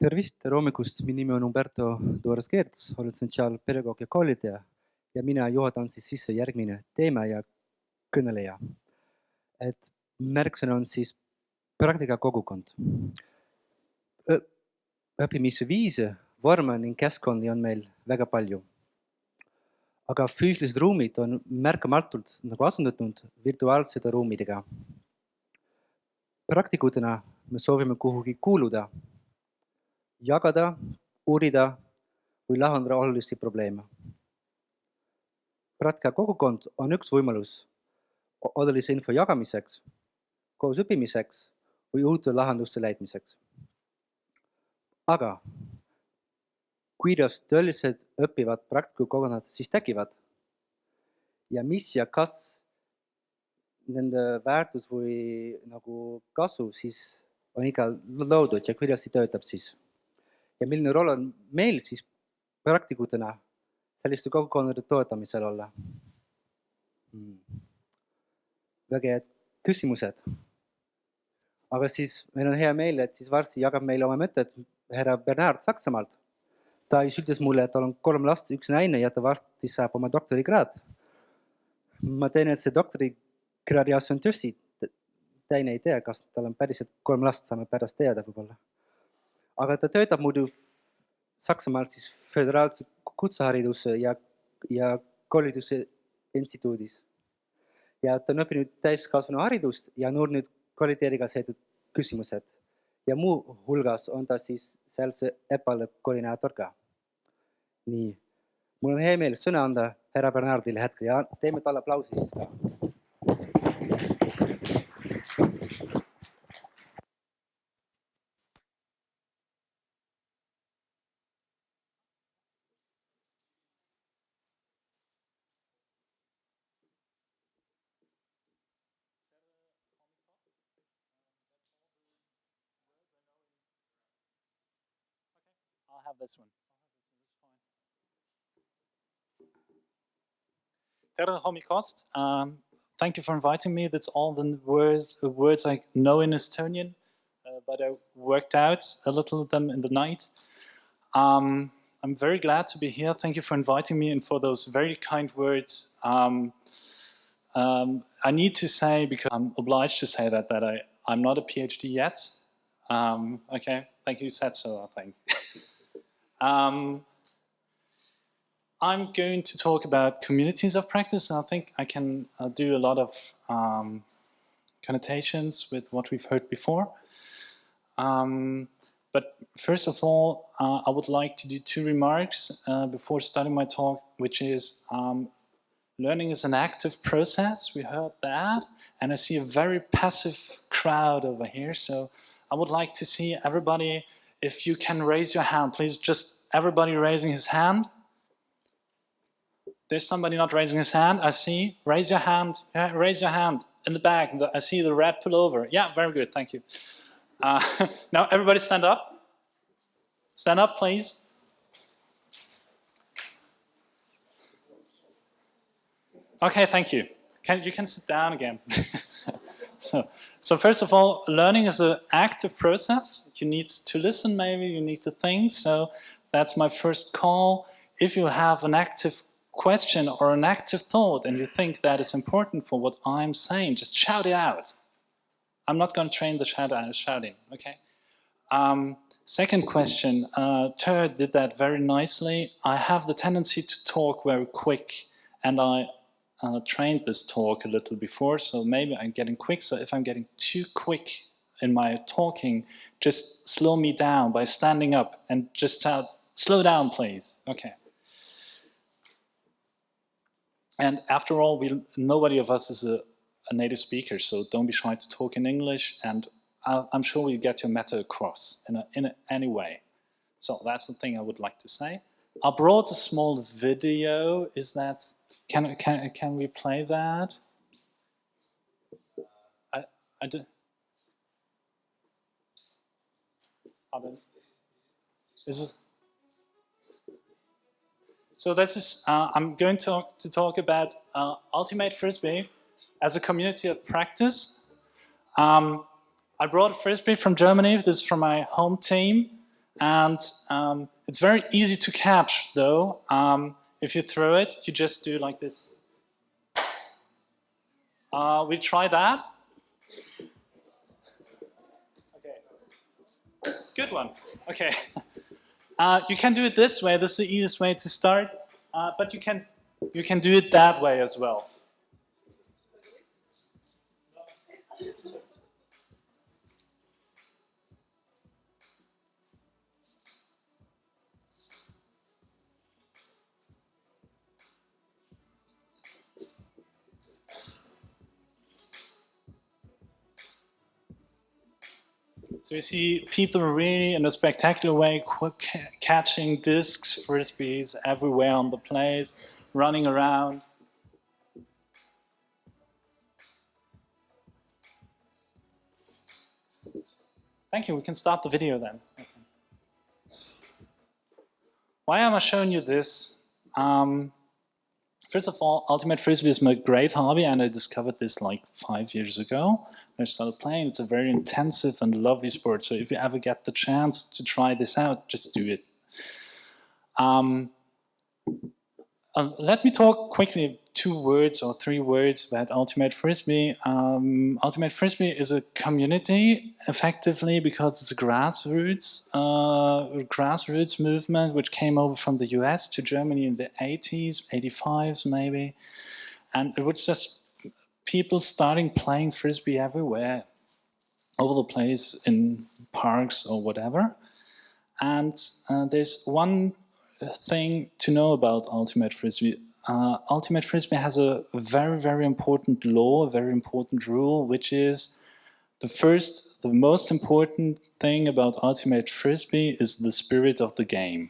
Tervist, tere hommikust, minu nimi on Umberto Torres-Keerts, olen sotsiaalpedagoog ja koolitaja ja mina juhatan siis sisse järgmine teema ja kõneleja. Et märksõna on siis praktikakogukond. Õppimise viise, vorme ning keskkondi on meil väga palju. Aga füüsilised ruumid on märkamatult nagu asendatud virtuaalsete ruumidega. Praktikutena me soovime kuhugi kuuluda, jagada, uurida või lahendada olulisi probleeme. Praktikakogukond on üks võimalus olulise info jagamiseks, koos õppimiseks või uute lahenduste leidmiseks. Aga kuidas tõeliselt õppivad praktikakogukonnad siis tekivad? Ja mis ja kas nende väärtus või nagu kasu siis on ikka loodud ja kuidas see töötab siis? Ja milline roll on meil siis praktikutena selliste kogukonnade toetamisel olla? Väga head küsimused. Aga siis meil on hea meel, et siis varsti jagab meile oma mõtted härra Bernhard Saksamaalt. Ta ütles mulle, et tal on 3 last, 1 naine ja ta varsti saab oma doktorikraad. Ma tean, et see doktorikraadi asja on tõsi. Teine ei tea, kas tal on päriselt 3 last, saame pärast teada võib-olla. Aga ta töötab muidu Saksamaal siis Föderaalse kutsehariduse ja koolituse instituudis. Ja ta on õppinud täiskasvanuharidust ja on uurinud kvaliteediga seotud küsimused. Ja muu hulgas on ta siis sealse EPALE koordinaator ka. Nii, mul on hea meel sõna anda härra Bernhardile hetkel ja teeme talle aplausi siis ka. I'll have this one. Tere hommikust. Thank you for inviting me. That's all the words I know in Estonian, but I worked out a little of them in the night. I'm very glad to be here. Thank you for inviting me and for those very kind words. I need to say, because I'm obliged to say that I'm not a PhD yet. Okay, thank you, you said so, I think. I'm going to talk about communities of practice, and I think I can do a lot of connotations with what we've heard before. But first of all, I would like to do 2 remarks before starting my talk, which is learning is an active process. We heard that, and I see a very passive crowd over here, so I would like to see everybody, if you can raise your hand, please, just everybody raising his hand. There's somebody not raising his hand, I see. Raise your hand, yeah, raise your hand in the back. I see the red pullover. Yeah, very good, thank you. Now everybody stand up. Stand up, please. Okay, thank you. You can sit down again. So first of all, learning is an active process. You need to listen maybe, you need to think. So that's my first call. If you have an active question or an active thought and you think that is important for what I'm saying, just shout it out. I'm not going to train the shouting, okay? Second question, Turd did that very nicely. I have the tendency to talk very quick, and I trained this talk a little before, so maybe I'm getting quick. So if I'm getting too quick in my talking, just slow me down by standing up and just shout, slow down, please. Okay. And after all, nobody of us is a native speaker, so don't be shy to talk in English, and I'm sure we'll get your matter across in any way. So that's the thing I would like to say. I brought a small video. Is that... Can we play that? I do. So this is. I'm going to talk about Ultimate Frisbee as a community of practice. I brought a Frisbee from Germany. This is from my home team. And it's very easy to catch, though. If you throw it, you just do like this. We try that. Okay. Good one. Okay. You can do it this way. This is the easiest way to start. But you can do it that way as well. So you see people really, in a spectacular way, catching discs, frisbees everywhere on the place, running around. Thank you. We can stop the video then. Okay. Why am I showing you this? First of all, Ultimate Frisbee is my great hobby, and I discovered this like 5 years ago. I started playing. It's a very intensive and lovely sport, so if you ever get the chance to try this out, just do it. Let me talk quickly 2 words or 3 words about Ultimate Frisbee. Ultimate Frisbee is a community, effectively, because it's a grassroots movement which came over from the US to Germany in the 80s, 85s maybe. And it was just people starting playing Frisbee everywhere, over the place, in parks or whatever. And there's one thing to know about Ultimate Frisbee. Ultimate Frisbee has a very, very important law, a very important rule, which is the most important thing about Ultimate Frisbee is the spirit of the game.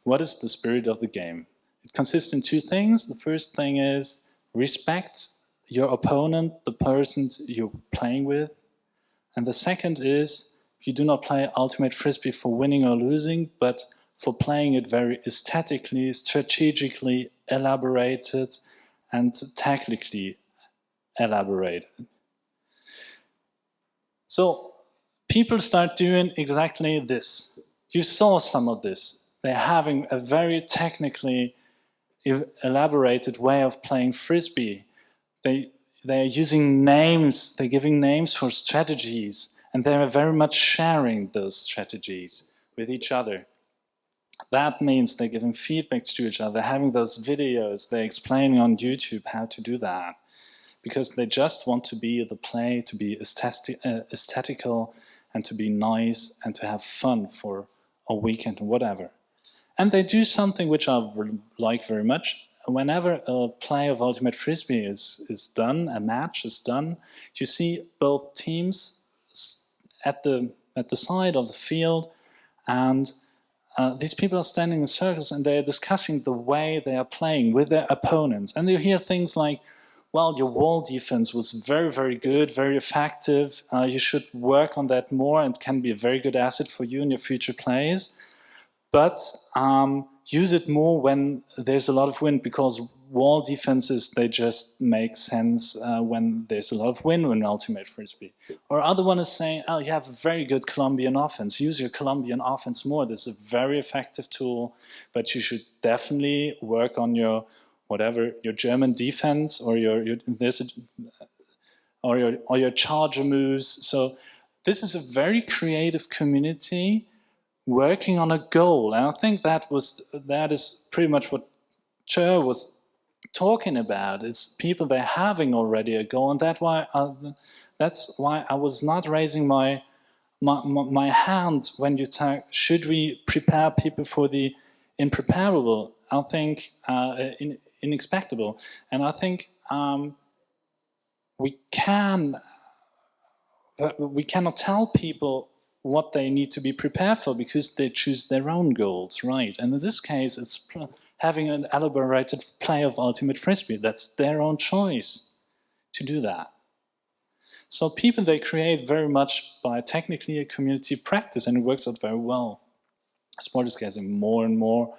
What is the spirit of the game? It consists in 2 things. The first thing is respect your opponent, the persons you're playing with. And the second is you do not play Ultimate Frisbee for winning or losing, but for playing it very aesthetically, strategically elaborated, and tactically elaborated. So people start doing exactly this. You saw some of this. They're having a very technically elaborated way of playing Frisbee. They're using names, they're giving names for strategies, and they're very much sharing those strategies with each other. That means they're giving feedback to each other, they're having those videos, they're explaining on YouTube how to do that. Because they just want to be the play, to be aesthetical, and to be nice, and to have fun for a weekend or whatever. And they do something which I like very much. Whenever a play of Ultimate Frisbee is done, a match is done, you see both teams at the side of the field, and these people are standing in circles and they're discussing the way they are playing with their opponents. And you hear things like, well, your wall defense was very, very good, very effective. You should work on that more and can be a very good asset for you in your future plays. But use it more when there's a lot of wind, because wall defenses, they just make sense when there's a lot of wind in Ultimate Frisbee. Or other one is saying, oh, you have a very good Colombian offense. Use your Colombian offense more. This is a very effective tool, but you should definitely work on your whatever, your German defense or your charger moves. So this is a very creative community working on a goal, and I think that is pretty much what Cher was talking about. It's people, they're having already a goal, and that's why I was not raising my hand when you talk. Should we prepare people for the impreparable? I think inexpectable, and I think we cannot tell people what they need to be prepared for, because they choose their own goals, right? And in this case, it's having an elaborated play of Ultimate Frisbee. That's their own choice to do that. So people, they create very much by technically a community practice, and it works out very well. Sport is getting more and more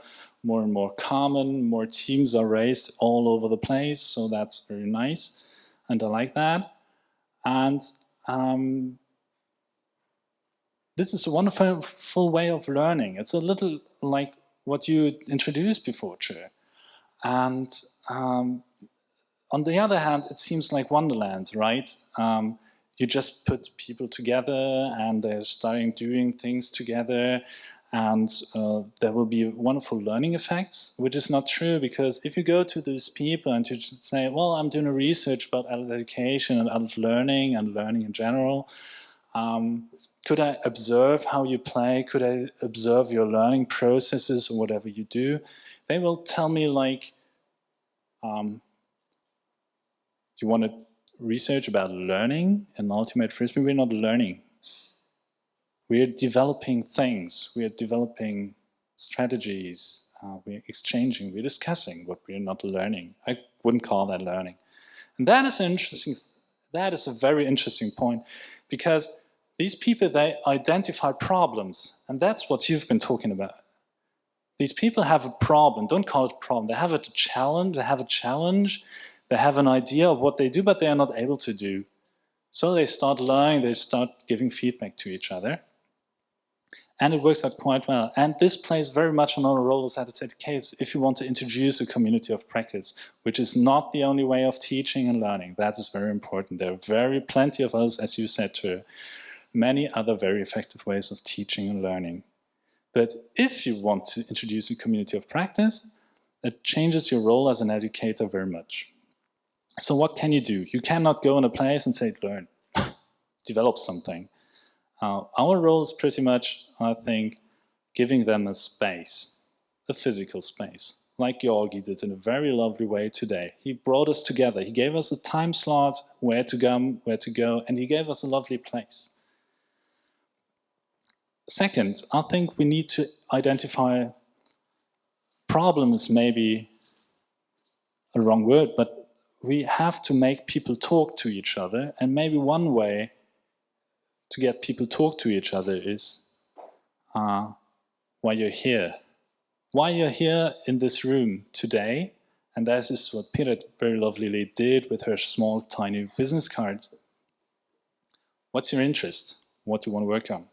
common, more teams are raised all over the place, so that's very nice, and I like that. And this is a wonderful way of learning. It's a little like what you introduced before, Chair. And on the other hand, it seems like Wonderland, right? You just put people together and they're starting doing things together, and there will be wonderful learning effects, which is not true, because if you go to these people and you just say, well, I'm doing a research about adult education and adult learning and learning in general, could I observe how you play? Could I observe your learning processes or whatever you do? They will tell me like, you want to research about learning and ultimate frisbee? We're not learning. We're developing things. We're developing strategies. We're exchanging. We're discussing, but we're not learning. I wouldn't call that learning. And that is interesting. That is a very interesting point, because these people, they identify problems, and that's what you've been talking about. These people have a problem. Don't call it a problem. They have a challenge. They have a challenge. They have an idea of what they do, but they are not able to do. So they start learning. They start giving feedback to each other. And it works out quite well. And this plays very much on our role as adult educators if you want to introduce a community of practice, which is not the only way of teaching and learning. That is very important. There are plenty of us, as you said, too, many other very effective ways of teaching and learning. But if you want to introduce a community of practice, it changes your role as an educator very much. So what can you do? You cannot go in a place and say, learn, develop something. Our role is pretty much, I think, giving them a space, a physical space, like Georgi did in a very lovely way today. He brought us together. He gave us a time slot, where to come, where to go, and he gave us a lovely place. Second, I think we need to identify problems, maybe a wrong word, but we have to make people talk to each other, and maybe one way to get people talk to each other is why you're here. Why you're here in this room today, and that is what Pira very lovelily did with her small, tiny business cards. What's your interest? What do you want to work on?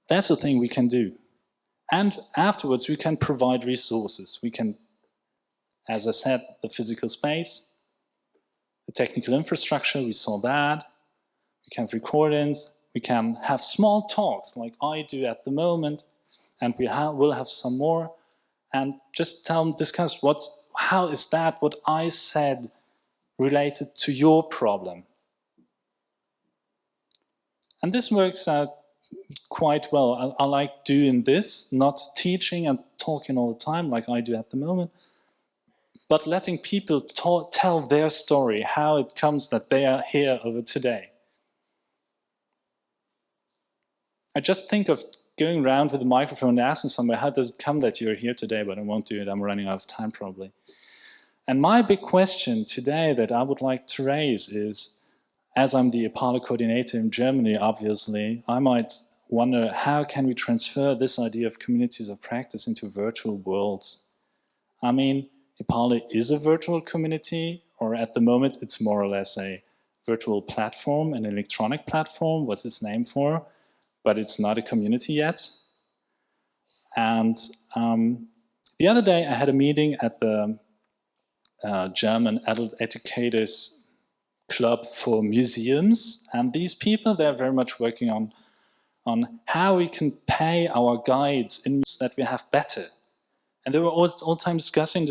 That's the thing we can do. And afterwards, we can provide resources. We can, as I said, the physical space, the technical infrastructure, we saw that. We can have recordings. We can have small talks like I do at the moment, and we'll have some more, and just discuss how is that what I said related to your problem. And this works out quite well. I like doing this, not teaching and talking all the time like I do at the moment, but letting people tell their story, how it comes that they are here over today. I just think of going around with a microphone and asking somebody, how does it come that you're here today? But I won't do it. I'm running out of time probably. And my big question today that I would like to raise is, as I'm the EPALE coordinator in Germany, obviously, I might wonder, how can we transfer this idea of communities of practice into virtual worlds? I mean, EPALE is a virtual community, or at the moment it's more or less a virtual platform, an electronic platform, what's its name for, but it's not a community yet. And the other day I had a meeting at the German Adult Educators Club for Museums, and these people, they're very much working on how we can pay our guides in that we have better. And they were all the time discussing,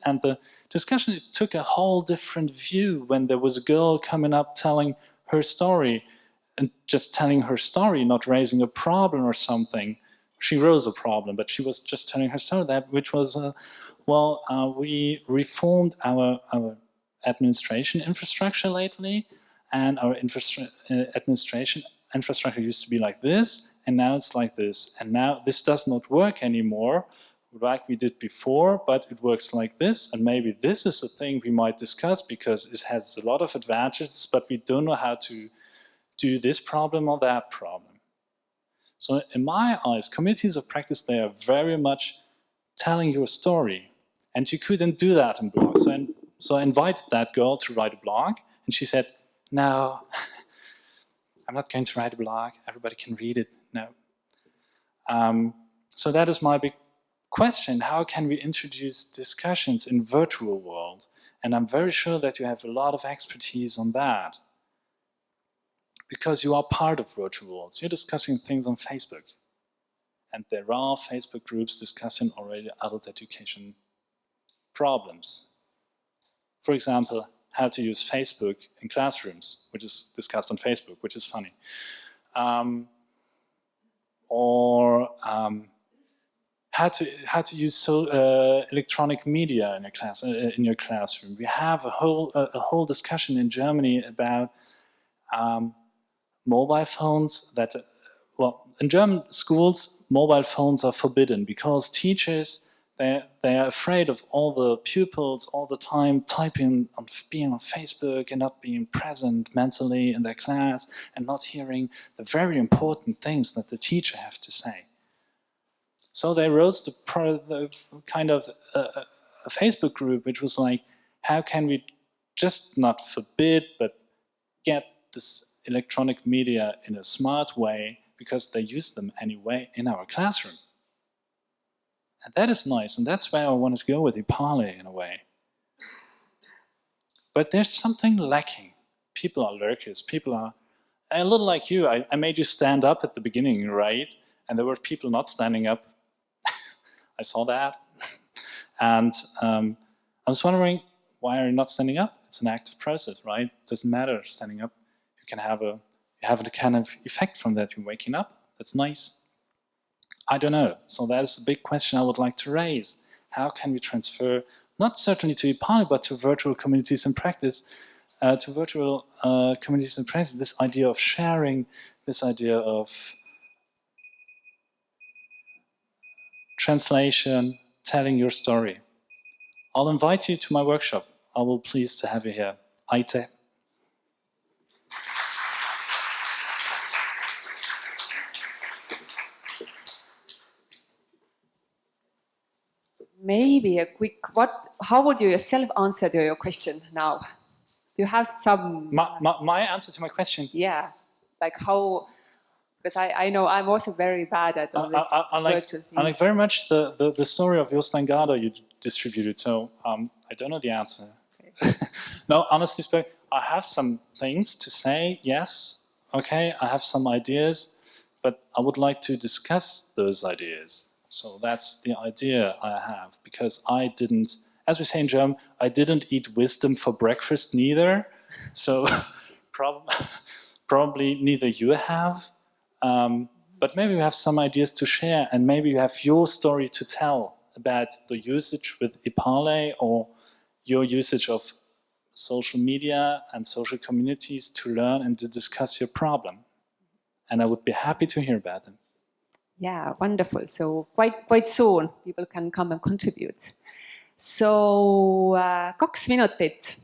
and the discussion, it took a whole different view when there was a girl coming up telling her story, and just telling her story, not raising a problem or something. She rose a problem, but she was just telling her story, which was, we reformed our administration infrastructure lately, and our administration infrastructure used to be like this, and now it's like this. And now this does not work anymore like we did before, but it works like this, and maybe this is a thing we might discuss because it has a lot of advantages, but we don't know how to do this problem or that problem. So in my eyes, communities of practice, they are very much telling your story, and you couldn't do that in blogs. So I invited that girl to write a blog, and she said, no, I'm not going to write a blog. Everybody can read it. No. So that is my big question. How can we introduce discussions in virtual world? And I'm very sure that you have a lot of expertise on that. Because you are part of virtual worlds. You're discussing things on Facebook. And there are Facebook groups discussing already adult education problems. For example, how to use Facebook in classrooms, which is discussed on Facebook, which is funny. Or how to use electronic media in your classroom. We have a whole discussion in Germany about mobile phones that, well, in German schools, mobile phones are forbidden because teachers, they are afraid of all the pupils all the time typing, being on Facebook and not being present mentally in their class and not hearing the very important things that the teacher has to say. So they rose the kind of a Facebook group which was like, how can we just not forbid but get this electronic media in a smart way because they use them anyway in our classroom. And that is nice, and that's where I wanted to go with EPALE in a way. But there's something lacking. People are lurkers, people are a little like you. I made you stand up at the beginning, right? And there were people not standing up. I saw that. And I was wondering, why are you not standing up? It's an active process, right? It doesn't matter standing up. You can have a kind of effect from that. You're waking up. That's nice. I don't know. So that's the big question I would like to raise. How can we transfer, not certainly to EPALE, but to virtual communities in practice, this idea of sharing, this idea of translation, telling your story. I'll invite you to my workshop. I will be pleased to have you here. Aite. Maybe a quick, how would you yourself answer to your question now? Do you have some... My answer to my question? Yeah, like how, because I know I'm also very bad at all this virtual thing. I like very much the story of Jostein Gaarder you distributed, so I don't know the answer. Okay. No, honestly speaking, I have some things to say, yes, okay, I have some ideas, but I would like to discuss those ideas. So that's the idea I have, because I didn't, as we say in German, I didn't eat wisdom for breakfast neither. So probably neither you have. But maybe you have some ideas to share, and maybe you have your story to tell about the usage with EPALE or your usage of social media and social communities to learn and to discuss your problem. And I would be happy to hear about them. Yeah, wonderful. So quite soon people can come and contribute. So 2 minutit.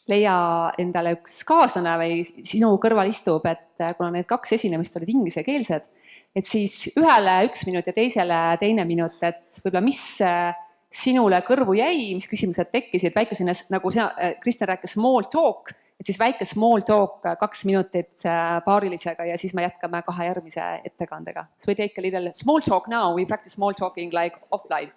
Leia endale üks kaaslane või sinu kõrval istub, et kuna need 2 esinemist olid ingliskeelsed, et siis ühele 1 minut ja teisele 2 minut, et võib-olla mis sinule kõrvu jäi, mis küsimused tekkisid, väike selline, nagu Kristjan rääkis, small talk, et siis väike small talk 2 minutit paarilisega ja siis me jätkame 2 järgmise ettekandega. So we take a little small talk now, we practice small talking like offline.